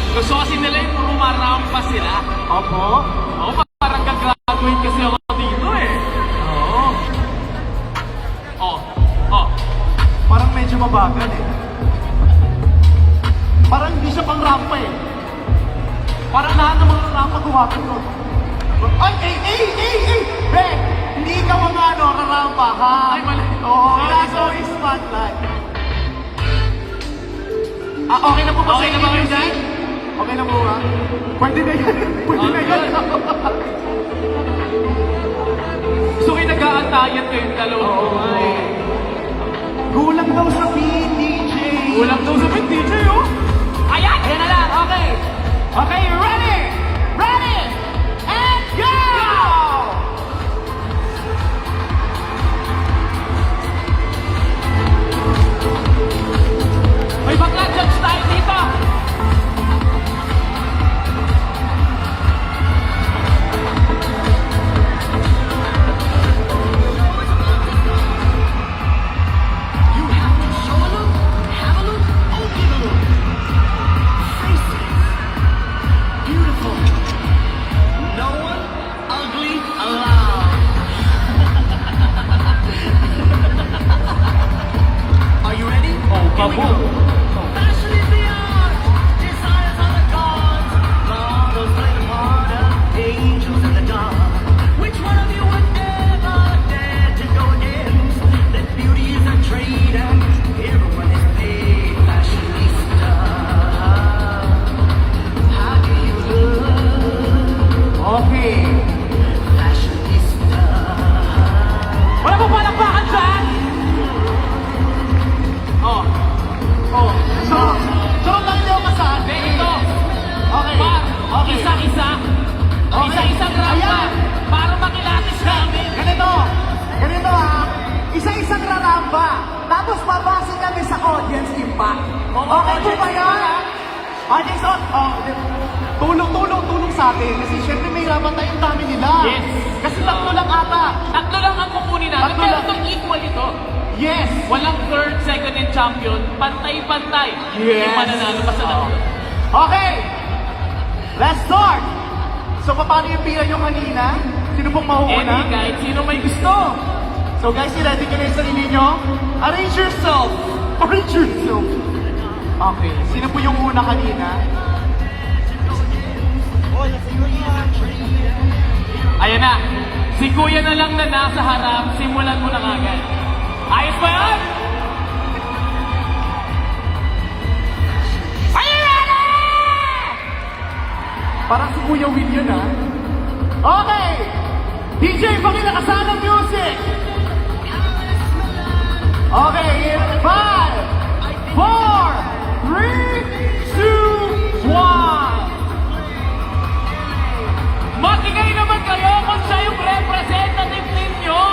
Gusto kasi nila yung pumarampa sila. Opo. Oo, parang gagraduate kasi ako dito eh. Oo. Oh, oh. Parang medyo mabagal eh. Parang hindi siya pang rampa eh. Parang lahat ng mga rampa gumagano nun. Ay! Be! Hindi ikaw ang rarampa ha? Ay, mali. Oo, Sorry, last sorry. is spotlight. Okay na po ba Okay sa na ba inyo, kayo Jay? dyan? Okay na po ba? Pwede na yan. Pwede na yan. So kayo nag-aantayan kayong dalawa. Oo, ay. Kulang daw sa beat, DJ. Walang daw sa DJ, oh. Ayan! Ayan na lang, okay. Okay, ready? Ready? And go! May bakla judge tayo dito. You have to show a look, have a look, oh give a look. Faces, beautiful. No one ugly allowed. Are you ready? Here we go. Fashion is the art, desires are the gods. Models play the part of angels in the dark. Which one of you would ever dare to go against? That beauty is a trade and everyone is paid. Fashionista, how do you look? Okay. Fashionista. Wala mo palakpakan dyan! Oh, Oh, so lang niyo kasal? ito. Okay. Par, Okay. isa-isa. Okay. Isa-isang rampa. Ayan. Para makilatis namin. Ganito ha. Isa-isang raramba. Tapos babase kami sa audience impact. Okay po ba yan? Audience, tulong sa atin. Kasi syempre may hirapan tayong dami nila. Yes. Kasi tatlo lang ata. Tatlo lang ang kukunin natin. Tatlo Pero lang. itong equal ito. Yes. Walang third, second, and champion. Pantay-pantay. Yung mananalo pa sa tatlo. Okay. Let's start. So paano yung pila nyo kanina? Sino pong mauuna? Any guide, sino may gusto? So guys, ready ka na yung sarili nyo? Arrange yourself. Arrange yourself. Okay. Sino po yung una kanina? Ayan na. Si kuya na lang na nasa harap, simulan mo na kagad. Ayos ba yan? Are you ready? Parang si Kuya Will yun ha. Okay. DJ, pakilakasan ng music. Okay, in 5, 4, 3, 2, 1. Matigay naman kayo kung siya yung representative ninyo.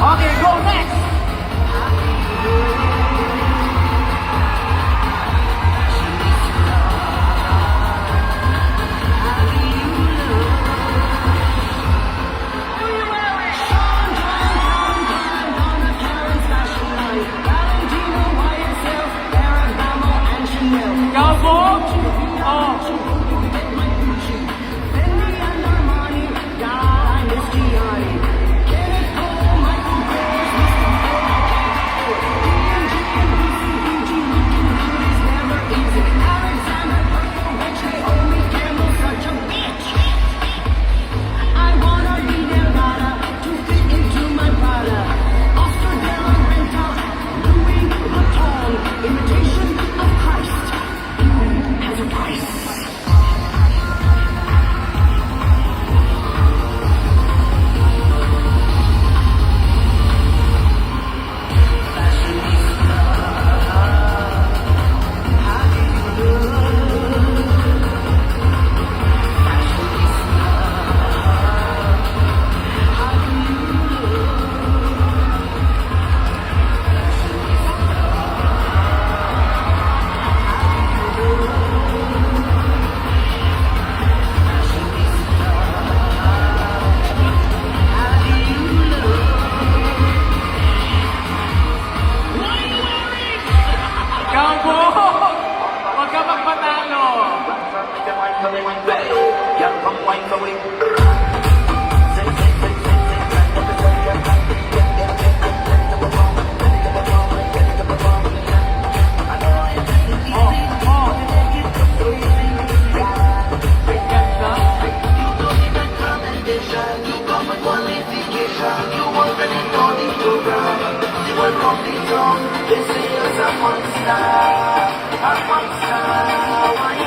Okay, go next. for me. Girl, come wine for me. This is a monster, why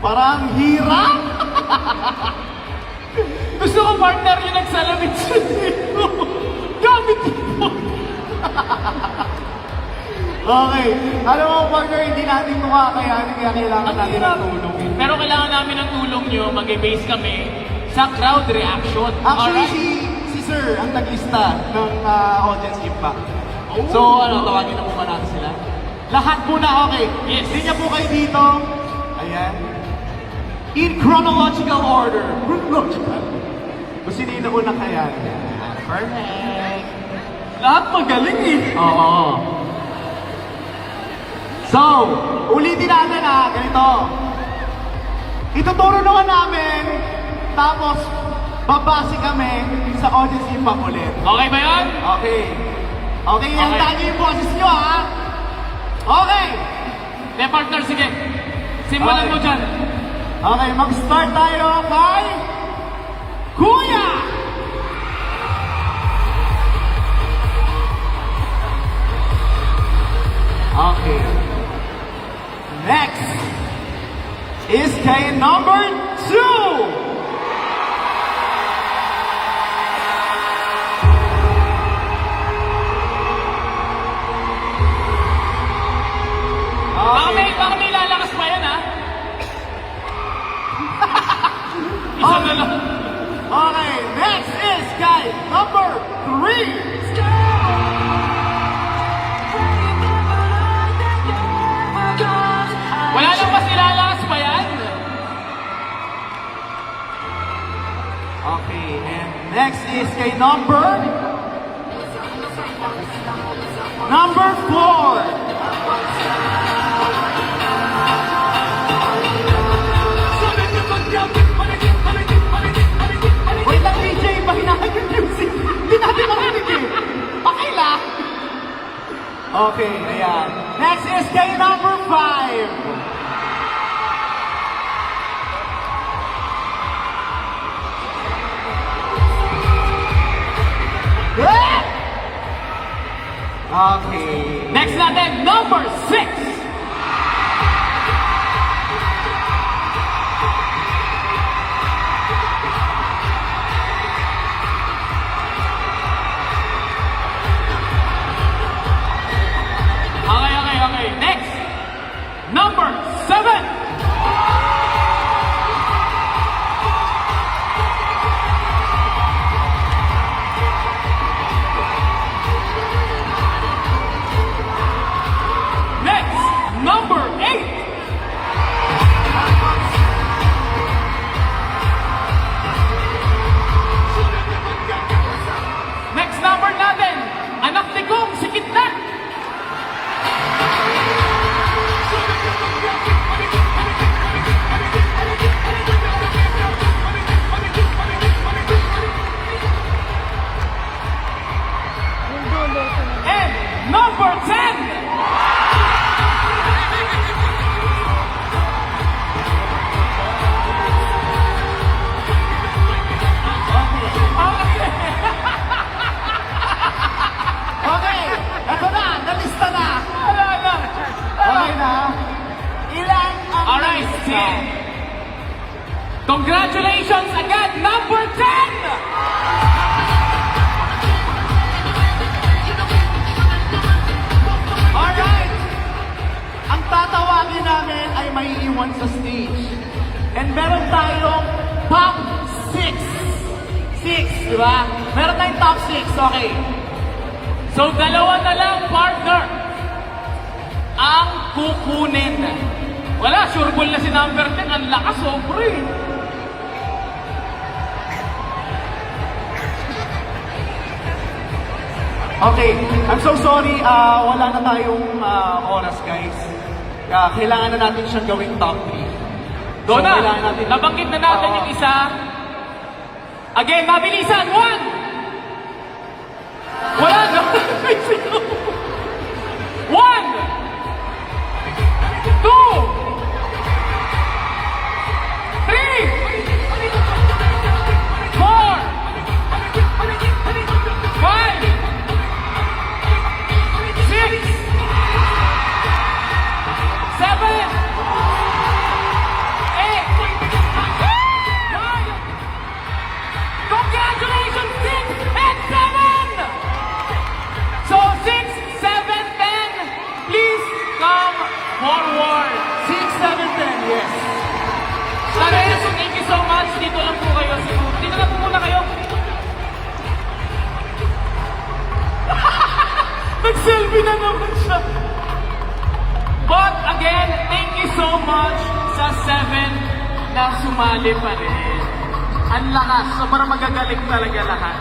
Parang hirap! Gusto ko partner yung nagsalamit sa dito. Gamit mo. Okay. Alam mo, partner, hindi natin ito kakayanin kaya kailangan Ang natin hirap. ng tulong. Pero kailangan namin ng tulong nyo. Mag-base kami sa crowd reaction. Actually, Alright? si Caesar ang naglista ng audience impact. So, tawagin na po ba natin sila? Lahat muna, okay. Yes. Linya po kayo dito. Ayan. In chronological order. Chronological. Kung sino yung nauna kaya. Perfect. Lahat magaling eh. Oo. So, ulitin natin ganito. Ituturo naman namin, tapos babase kami sa audience impact ulit. Okay ba yan? Okay. Okay, yan Okay. tayo yung boses nyo, ha? Okay. De partner, sige. Simulan Okay. mo dyan. Okay, mag-start tayo kay Kuya! Okay. Next is kay number 2! Baka may lalakas pa yan, ha? Isa na lang. Okay, next is kay number 3! Wala lang mas ilalakas pa yan? Okay, and next is kay number 4. Wait lang, DJ, mahinahan yung music. Hindi natin marinig eh. Okay lang. Okay, ayan. Next is kay number 5. Okay. Next natin, number 6. Okay. Next, number 7. Next, number 8. Next number natin, anak ni Kong, si Kitna. And number 10. Okay, eto na, nalista na. Wala na. Okay na. Ilan ang Alright, nalista? sige. Congratulations again, number 10! Alright! Ang tatawagin namin ay may iwan sa stage. And meron tayong top 6. 6, di ba? Meron tayong top 6, okay. So, dalawa na lang, partner, ang kukunin. Wala, sureball na si number 10. Ang lakas, sobre. Okay, I'm so sorry, wala na tayong oras, guys. Kailangan na natin siyang gawing top 3. Doon na, kailangan natin... nabanggit na natin Oo. yung isa. Again, mabilisan. 1! Wala na. 1! 2! 3! 6, 7, 10, yes. Thank you so much. Dito lang po kayo. Dito lang po muna kayo. much sa 7 na sumali pa rin. Ang lakas, sobrang magagaling talaga lahat.